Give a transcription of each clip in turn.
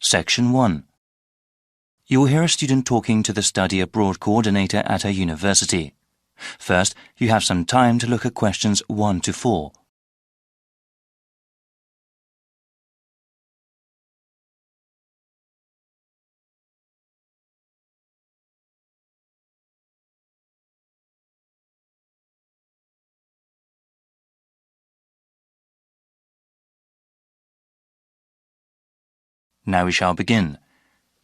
Section 1. You will hear a student talking to the study abroad coordinator at her university. First, you have some time to look at questions 1 to 4. Now we shall begin.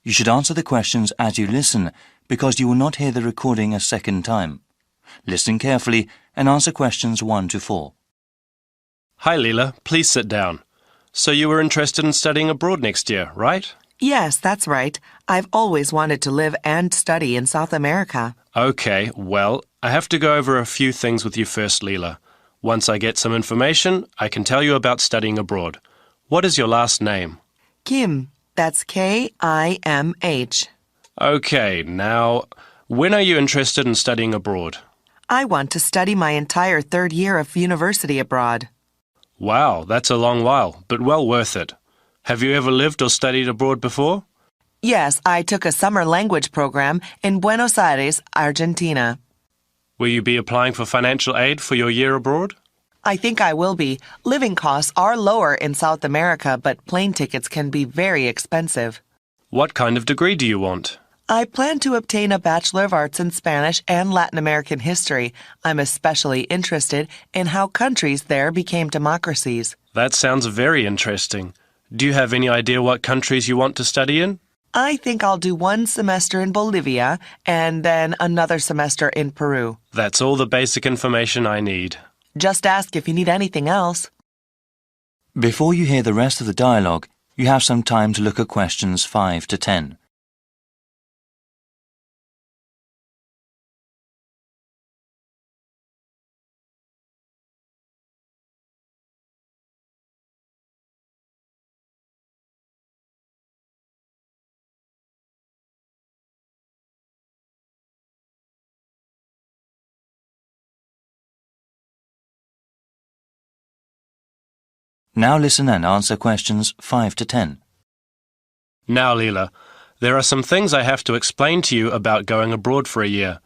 You should answer the questions as you listen because you will not hear the recording a second time. Listen carefully and answer questions 1 to 4. Hi, Leela. Please sit down. So you were interested in studying abroad next year, right? Yes, that's right. I've always wanted to live and study in South America. Okay, well, I have to go over a few things with you first, Leela. Once I get some information, I can tell you about studying abroad. What is your last name? Kim. That's K-I-M-H. Okay, now, when are you interested in studying abroad? I want to study my entire third year of university abroad. Wow, that's a long while, but well worth it. Have you ever lived or studied abroad before? Yes, I took a summer language program in Buenos Aires, Argentina. Will you be applying for financial aid for your year abroad? I think I will be. Living costs are lower in South America, but plane tickets can be very expensive. What kind of degree do you want? I plan to obtain a Bachelor of Arts in Spanish and Latin American history. I'm especially interested in how countries there became democracies. That sounds very interesting. Do you have any idea what countries you want to study in? I think I'll do one semester in Bolivia and then another semester in Peru. That's all the basic information I need. Just ask if you need anything else. Before you hear the rest of the dialogue, you have some time to look at questions 5 to 10. Now listen and answer questions 5 to 10. Now, Leela, there are some things I have to explain to you about going abroad for a year.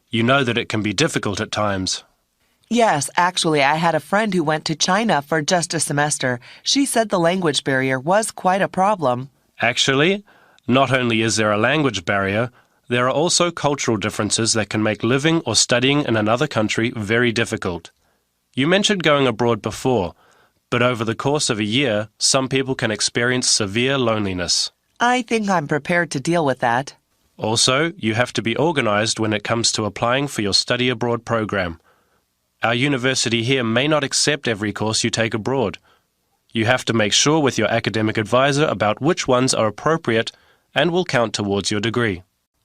You know that it can be difficult at times. Yes, actually, I had a friend who went to China for just a semester. She said the language barrier was quite a problem. Actually, not only is there a language barrier, there are also cultural differences that can make living or studying in another country very difficult. You mentioned going abroad before, but over the course of a year, some people can experience severe loneliness. I think I'm prepared to deal with that. Also, you have to be organized when it comes to applying for your study abroad program. Our university here may not accept every course you take abroad. You have to make sure with your academic advisor about which ones are appropriate and will count towards your degree.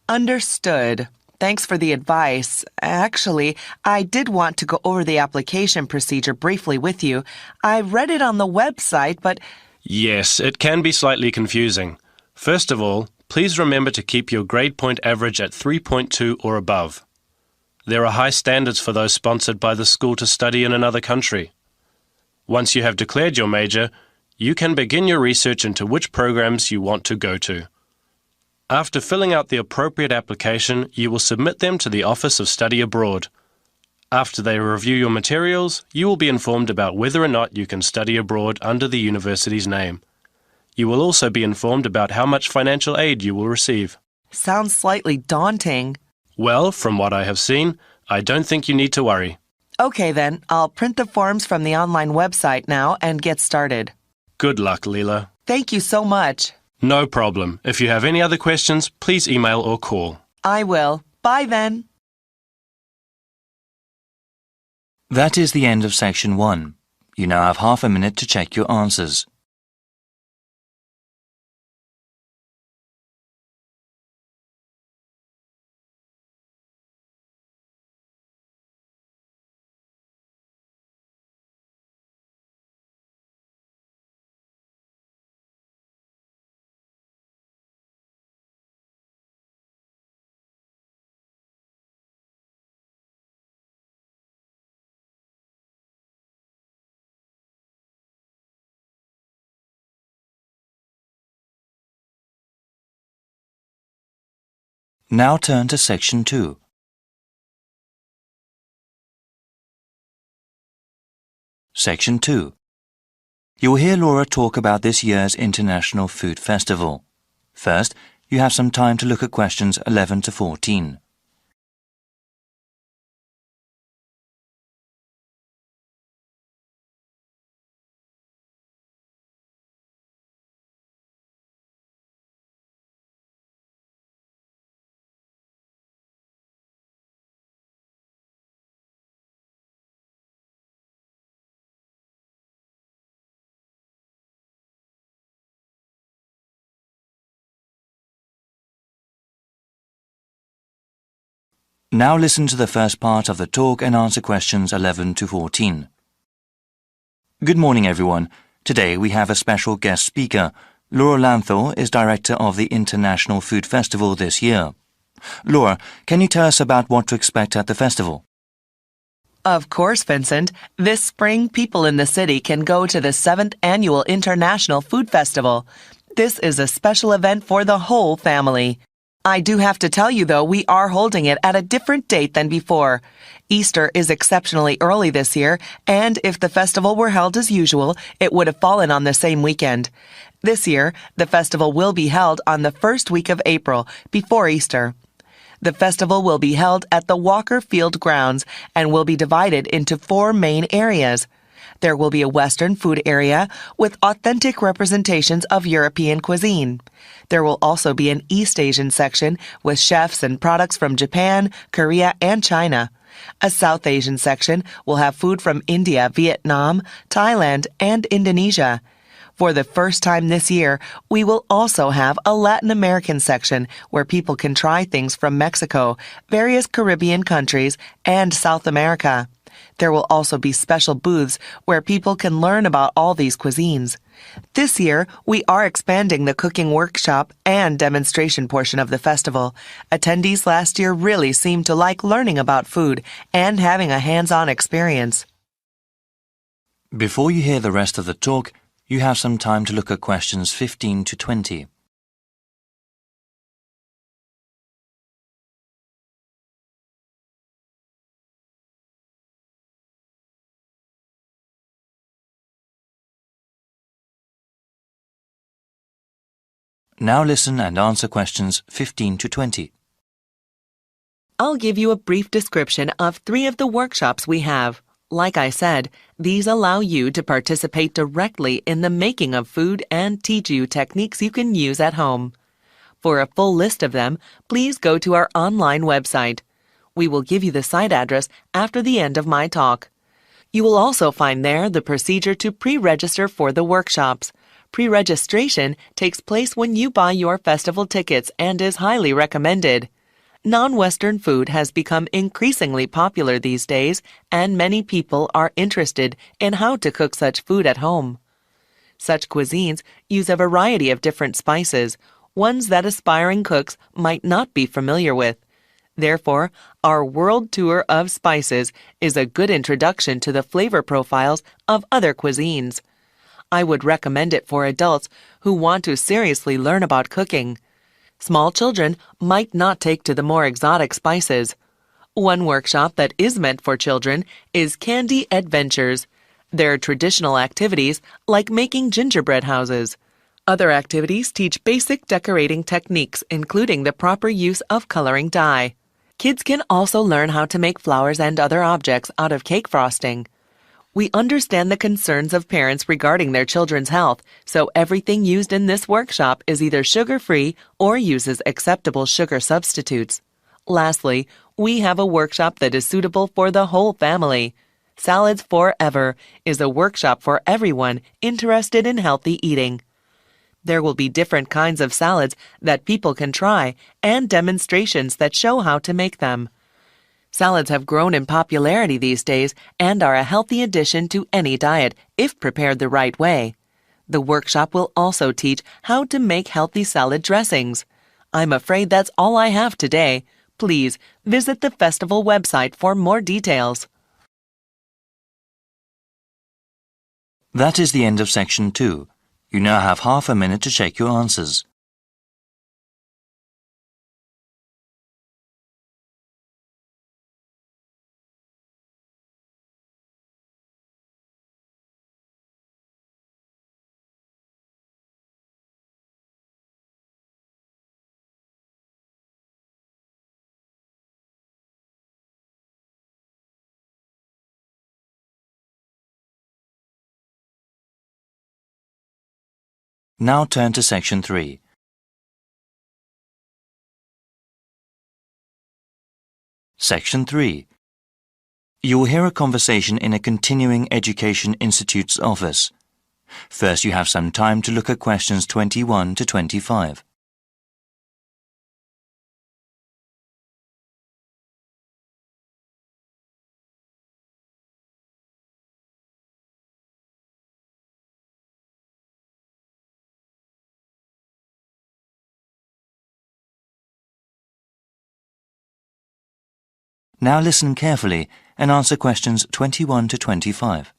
Understood. Thanks for the advice. Actually, I did want to go over the application procedure briefly with you. I read it on the website, but... Yes, it can be slightly confusing. First of all, please remember to keep your grade point average at 3.2 or above. There are high standards for those sponsored by the school to study in another country. Once you have declared your major, you can begin your research into which programs you want to go to. After filling out the appropriate application, you will submit them to the Office of Study Abroad. After they review your materials, you will be informed about whether or not you can study abroad under the university's name. You will also be informed about how much financial aid you will receive. Sounds slightly daunting. Well, from what I have seen, I don't think you need to worry. Okay then, I'll print the forms from the online website now and get started. Good luck, Leela. Thank you so much. No problem. If you have any other questions, please email or call. I will. Bye then. That is the end of section 1. You now have half a minute to check your answers. Now turn to Section 2. Section 2. You will hear Laura talk about this year's International Food Festival. First, you have some time to look at questions 11 to 14. Now listen to the first part of the talk and answer questions 11 to 14. Good morning, everyone. Today we have a special guest speaker. Laura Lanthor is director of the International Food Festival this year. Laura, can you tell us about what to expect at the festival? Of course, Vincent. This spring, people in the city can go to the 7th Annual International Food Festival. This is a special event for the whole family. I do have to tell you, though, we are holding it at a different date than before. Easter is exceptionally early this year, and if the festival were held as usual, it would have fallen on the same weekend. This year, the festival will be held on the first week of April, before Easter. The festival will be held at the Walker Field grounds and will be divided into 4 main areas. There will be a Western food area with authentic representations of European cuisine. There will also be an East Asian section with chefs and products from Japan, Korea, and China. A South Asian section will have food from India, Vietnam, Thailand, and Indonesia. For the first time this year, we will also have a Latin American section where people can try things from Mexico, various Caribbean countries, and South America. There will also be special booths where people can learn about all these cuisines. This year, we are expanding the cooking workshop and demonstration portion of the festival. Attendees last year really seemed to like learning about food and having a hands-on experience. Before you hear the rest of the talk, you have some time to look at questions 15 to 20. Now listen and answer questions 15 to 20. I'll give you a brief description of 3 of the workshops we have. Like I said, these allow you to participate directly in the making of food and teach you techniques you can use at home. For a full list of them, please go to our online website. We will give you the site address after the end of my talk. You will also find there the procedure to pre-register for the workshops. Pre-registration takes place when you buy your festival tickets and is highly recommended. Non-Western food has become increasingly popular these days, and many people are interested in how to cook such food at home. Such cuisines use a variety of different spices, ones that aspiring cooks might not be familiar with. Therefore, our world tour of spices is a good introduction to the flavor profiles of other cuisines. I would recommend it for adults who want to seriously learn about cooking. Small children might not take to the more exotic spices. One workshop that is meant for children is Candy Adventures. They're traditional activities like making gingerbread houses. Other activities teach basic decorating techniques, including the proper use of coloring dye. Kids can also learn how to make flowers and other objects out of cake frosting. We understand the concerns of parents regarding their children's health, so everything used in this workshop is either sugar-free or uses acceptable sugar substitutes. Lastly, we have a workshop that is suitable for the whole family. Salads Forever is a workshop for everyone interested in healthy eating. There will be different kinds of salads that people can try and demonstrations that show how to make them. Salads have grown in popularity these days and are a healthy addition to any diet if prepared the right way. The workshop will also teach how to make healthy salad dressings. I'm afraid that's all I have today. Please visit the festival website for more details. That is the end of Section 2. You now have half a minute to check your answers. Now turn to Section 3. Section 3. You will hear a conversation in a continuing education institute's office. First, you have some time to look at questions 21 to 25. Now listen carefully and answer questions 21 to 25.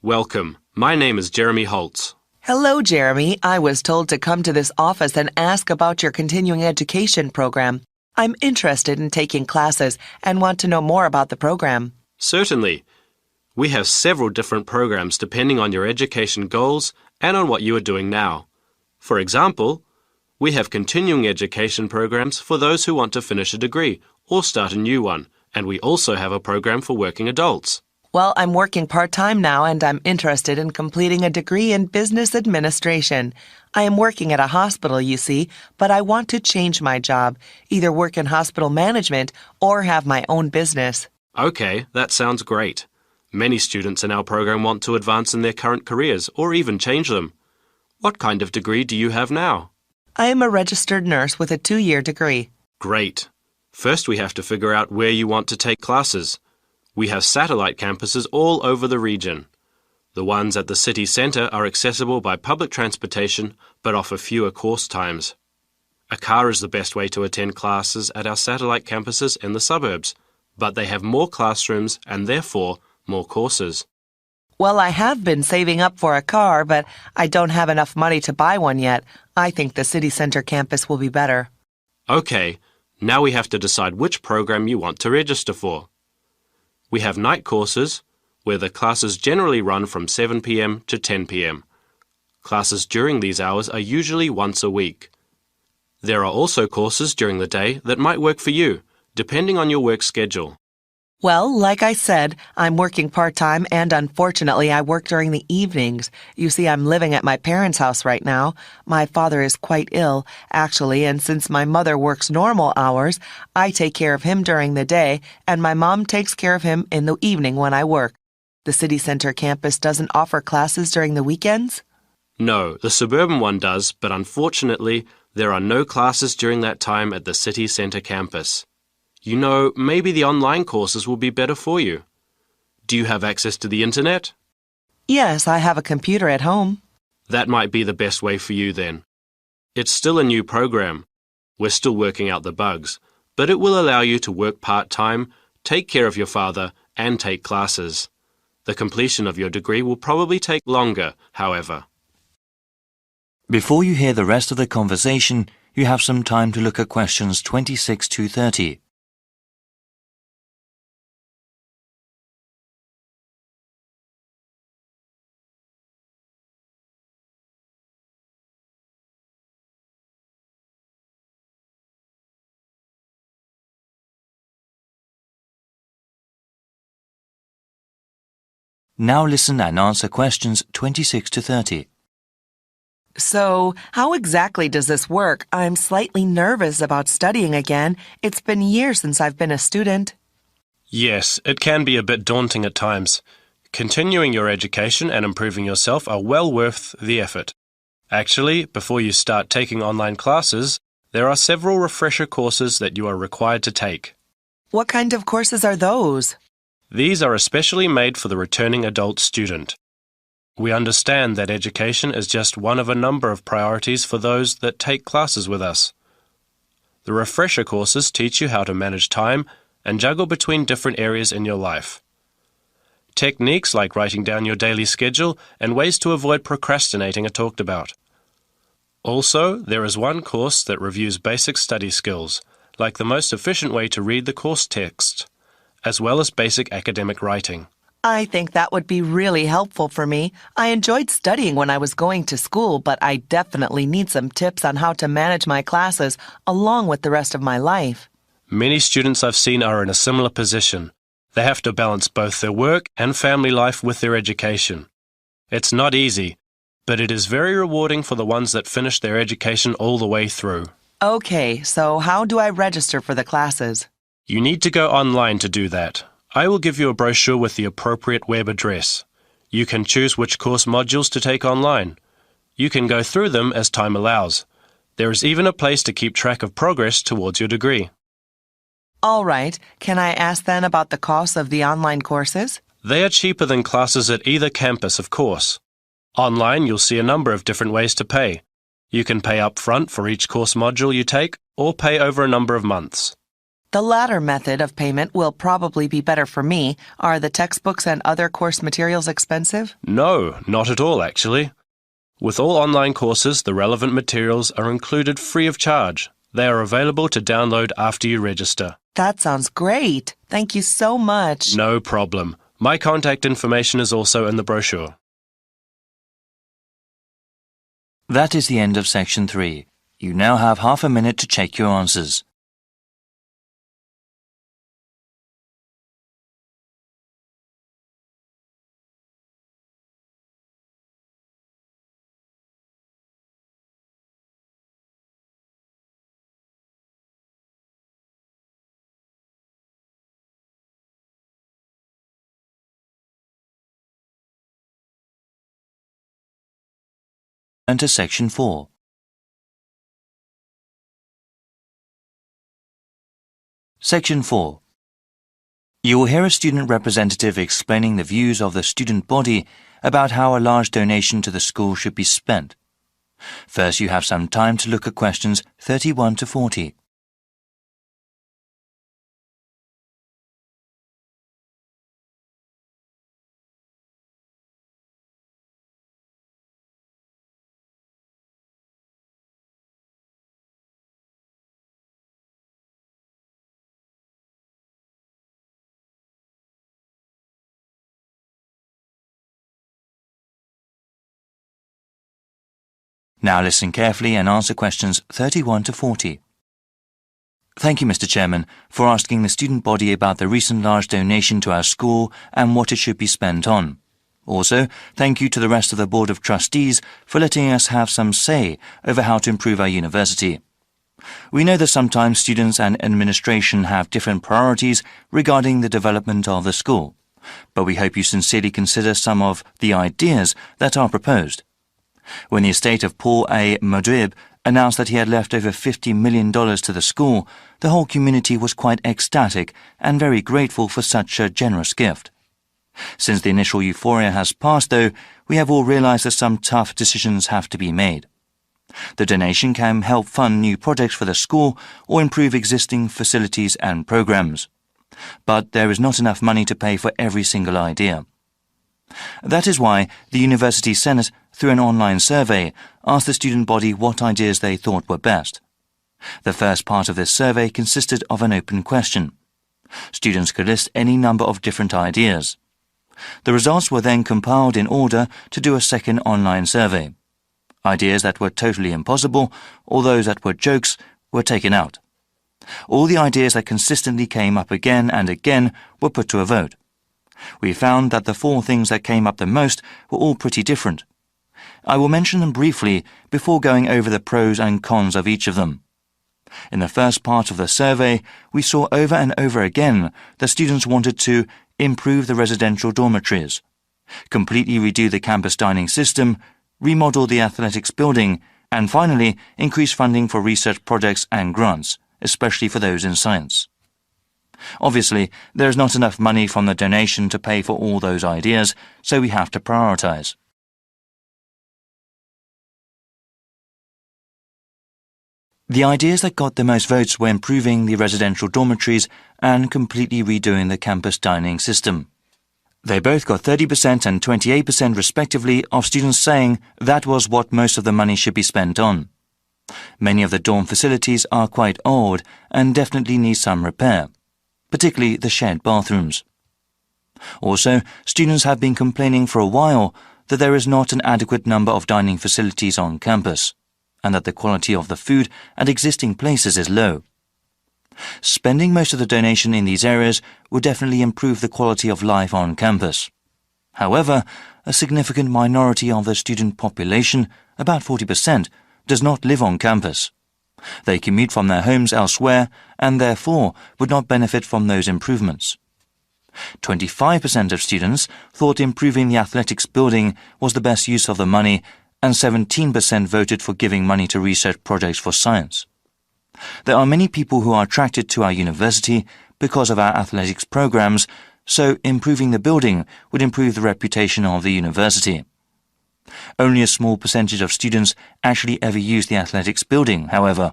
Welcome. My name is Jeremy Holtz. Hello, Jeremy. I was told to come to this office and ask about your continuing education program. I'm interested in taking classes and want to know more about the program. Certainly. We have several different programs depending on your education goals and on what you are doing now. For example, we have continuing education programs for those who want to finish a degree or start a new one, and we also have a program for working adults. Well, I'm working part-time now and I'm interested in completing a degree in business administration. I am working at a hospital, you see, but I want to change my job, either work in hospital management or have my own business. Okay, that sounds great. Many students in our program want to advance in their current careers or even change them. What kind of degree do you have now? I am a registered nurse with a 2-year degree. Great. First, we have to figure out where you want to take classes. We have satellite campuses all over the region. The ones at the city centre are accessible by public transportation but offer fewer course times. A car is the best way to attend classes at our satellite campuses in the suburbs, but they have more classrooms and therefore more courses. Well, I have been saving up for a car, but I don't have enough money to buy one yet. I think the city centre campus will be better. Okay, now we have to decide which program you want to register for. We have night courses, where the classes generally run from 7 p.m. to 10 p.m. Classes during these hours are usually once a week. There are also courses during the day that might work for you, depending on your work schedule. Well, like I said, I'm working part-time and unfortunately I work during the evenings. You see, I'm living at my parents' house right now. My father is quite ill, actually, and since my mother works normal hours, I take care of him during the day and my mom takes care of him in the evening when I work. The city center campus doesn't offer classes during the weekends? No, the suburban one does, but unfortunately, there are no classes during that time at the city center campus. You know, maybe the online courses will be better for you. Do you have access to the internet? Yes, I have a computer at home. That might be the best way for you then. It's still a new program. We're still working out the bugs, but it will allow you to work part-time, take care of your father, and take classes. The completion of your degree will probably take longer, however. Before you hear the rest of the conversation, you have some time to look at questions 26 to 30. Now listen and answer questions 26 to 30. So, how exactly does this work? I'm slightly nervous about studying again. It's been years since I've been a student. Yes, it can be a bit daunting at times. Continuing your education and improving yourself are well worth the effort. Actually, before you start taking online classes, there are several refresher courses that you are required to take. What kind of courses are those? These are especially made for the returning adult student. We understand that education is just one of a number of priorities for those that take classes with us. The refresher courses teach you how to manage time and juggle between different areas in your life. Techniques like writing down your daily schedule and ways to avoid procrastinating are talked about. Also, there is one course that reviews basic study skills, like the most efficient way to read the course text, as well as basic academic writing. I think that would be really helpful for me. I enjoyed studying when I was going to school, but I definitely need some tips on how to manage my classes along with the rest of my life. Many students I've seen are in a similar position. They have to balance both their work and family life with their education. It's not easy, but it is very rewarding for the ones that finish their education all the way through. Okay, so how do I register for the classes? You need to go online to do that. I will give you a brochure with the appropriate web address. You can choose which course modules to take online. You can go through them as time allows. There is even a place to keep track of progress towards your degree. All right, can I ask then about the cost of the online courses? They are cheaper than classes at either campus, of course. Online, you'll see a number of different ways to pay. You can pay up front for each course module you take, or pay over a number of months. The latter method of payment will probably be better for me. Are the textbooks and other course materials expensive? No, not at all, actually. With all online courses, the relevant materials are included free of charge. They are available to download after you register. That sounds great. Thank you so much. No problem. My contact information is also in the brochure. That is the end of section 3. You now have half a minute to check your answers. And to section 4. Section 4. You will hear a student representative explaining the views of the student body about how a large donation to the school should be spent. First, you have some time to look at questions 31 to 40. Now listen carefully and answer questions 31 to 40. Thank you, Mr. Chairman, for asking the student body about the recent large donation to our school and what it should be spent on. Also, thank you to the rest of the Board of Trustees for letting us have some say over how to improve our university. We know that sometimes students and administration have different priorities regarding the development of the school, but we hope you sincerely consider some of the ideas that are proposed. When the estate of Paul A. Madrib announced that he had left over $50 million to the school, the whole community was quite ecstatic and very grateful for such a generous gift. Since the initial euphoria has passed, though, we have all realized that some tough decisions have to be made. The donation can help fund new projects for the school or improve existing facilities and programs. But there is not enough money to pay for every single idea. That is why the University Senate, through an online survey, asked the student body what ideas they thought were best. The first part of this survey consisted of an open question. Students could list any number of different ideas. The results were then compiled in order to do a second online survey. Ideas that were totally impossible, or those that were jokes, were taken out. All the ideas that consistently came up again and again were put to a vote. We found that the 4 things that came up the most were all pretty different. I will mention them briefly before going over the pros and cons of each of them. In the first part of the survey, we saw over and over again that students wanted to improve the residential dormitories, completely redo the campus dining system, remodel the athletics building, and finally increase funding for research projects and grants, especially for those in science. Obviously, there is not enough money from the donation to pay for all those ideas, so we have to prioritize. The ideas that got the most votes were improving the residential dormitories and completely redoing the campus dining system. They both got 30% and 28% respectively of students saying that was what most of the money should be spent on. Many of the dorm facilities are quite old and definitely need some repair, particularly the shared bathrooms. Also, students have been complaining for a while that there is not an adequate number of dining facilities on campus, and that the quality of the food at existing places is low. Spending most of the donation in these areas would definitely improve the quality of life on campus. However, a significant minority of the student population, about 40%, does not live on campus. They commute from their homes elsewhere and therefore would not benefit from those improvements. 25% of students thought improving the athletics building was the best use of the money, and 17% voted for giving money to research projects for science. There are many people who are attracted to our university because of our athletics programs, so improving the building would improve the reputation of the university. Only a small percentage of students actually ever use the athletics building, however.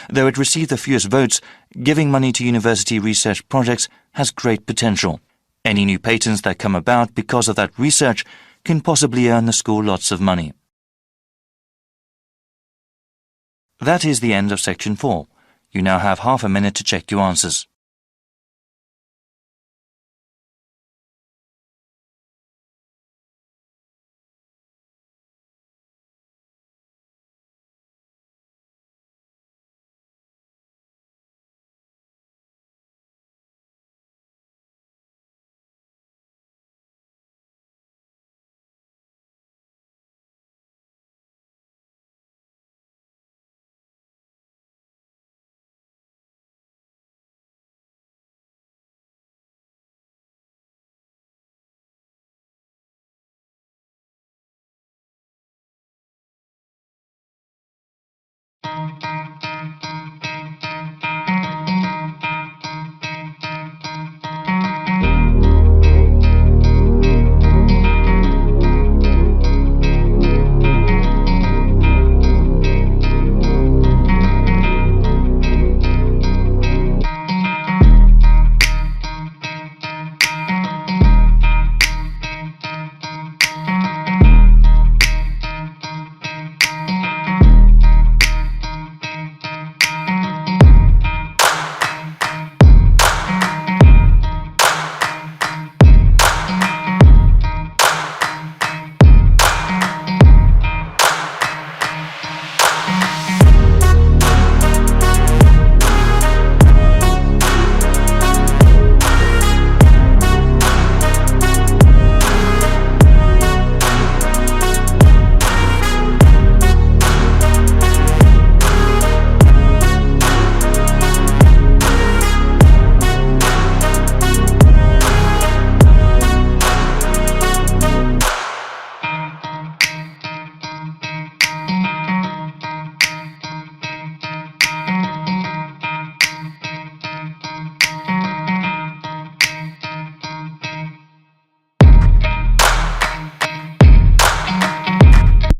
Though it received the fewest votes, giving money to university research projects has great potential. Any new patents that come about because of that research can possibly earn the school lots of money. That is the end of Section 4. You now have half a minute to check your answers.